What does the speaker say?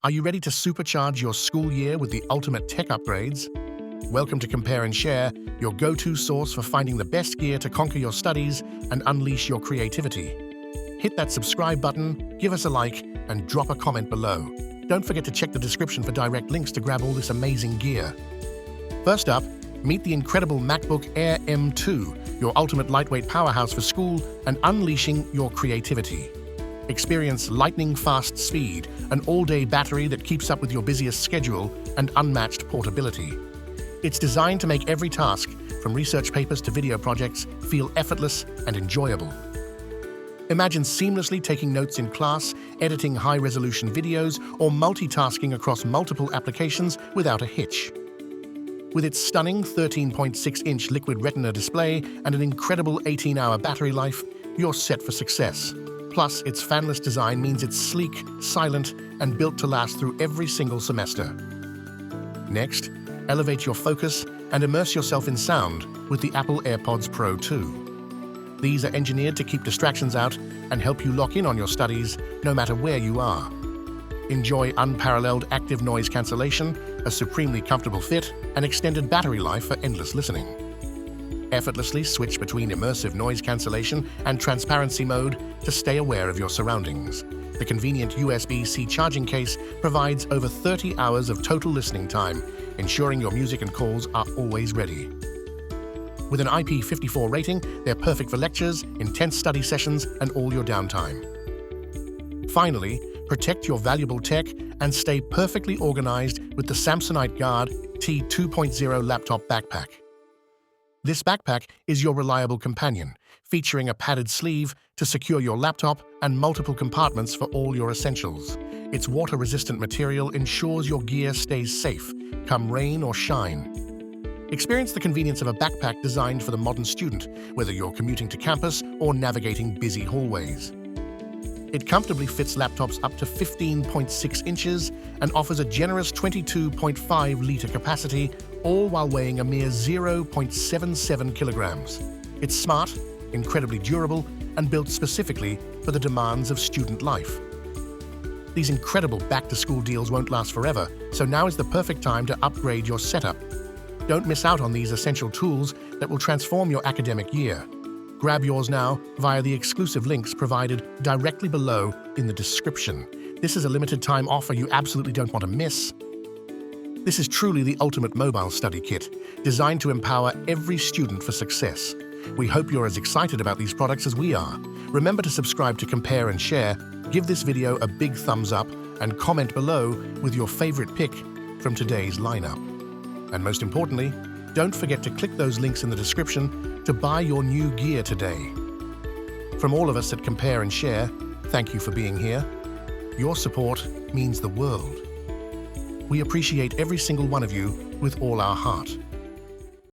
Are you ready to supercharge your school year with the ultimate tech upgrades? Welcome to Compare and Share, your go-to source for finding the best gear to conquer your studies and unleash your creativity. Hit that subscribe button, give us a like, and drop a comment below. Don't forget to check the description for direct links to grab all this amazing gear. First up, meet the incredible MacBook Air M2, your ultimate lightweight powerhouse for school and unleashing your creativity. Experience lightning-fast speed, an all-day battery that keeps up with your busiest schedule, and unmatched portability. It's designed to make every task, from research papers to video projects, feel effortless and enjoyable. Imagine seamlessly taking notes in class, editing high-resolution videos, or multitasking across multiple applications without a hitch. With its stunning 13.6-inch liquid retina display and an incredible 18-hour battery life, you're set for success. Plus, its fanless design means it's sleek, silent, and built to last through every single semester. Next, elevate your focus and immerse yourself in sound with the Apple AirPods Pro 2. These are engineered to keep distractions out and help you lock in on your studies no matter where you are. Enjoy unparalleled active noise cancellation, a supremely comfortable fit, and extended battery life for endless listening. Effortlessly switch between immersive noise cancellation and transparency mode to stay aware of your surroundings. The convenient USB-C charging case provides over 30 hours of total listening time, ensuring your music and calls are always ready. With an IP54 rating, they're perfect for lectures, intense study sessions, and all your downtime. Finally, protect your valuable tech and stay perfectly organized with the Samsonite Guardit 2.0 laptop backpack. This backpack is your reliable companion, featuring a padded sleeve to secure your laptop and multiple compartments for all your essentials. Its water-resistant material ensures your gear stays safe, come rain or shine. Experience the convenience of a backpack designed for the modern student, whether you're commuting to campus or navigating busy hallways. It comfortably fits laptops up to 15.6 inches and offers a generous 22.5-liter capacity, all while weighing a mere 0.77 kilograms. It's smart, incredibly durable, and built specifically for the demands of student life. These incredible back-to-school deals won't last forever, so now is the perfect time to upgrade your setup. Don't miss out on these essential tools that will transform your academic year. Grab yours now via the exclusive links provided directly below in the description. This is a limited-time offer you absolutely don't want to miss. This is truly the ultimate mobile study kit, designed to empower every student for success. We hope you're as excited about these products as we are. Remember to subscribe to Compare and Share, give this video a big thumbs up, and comment below with your favorite pick from today's lineup. And most importantly, don't forget to click those links in the description to buy your new gear today. From all of us at Compare and Share, thank you for being here. Your support means the world. We appreciate every single one of you with all our heart.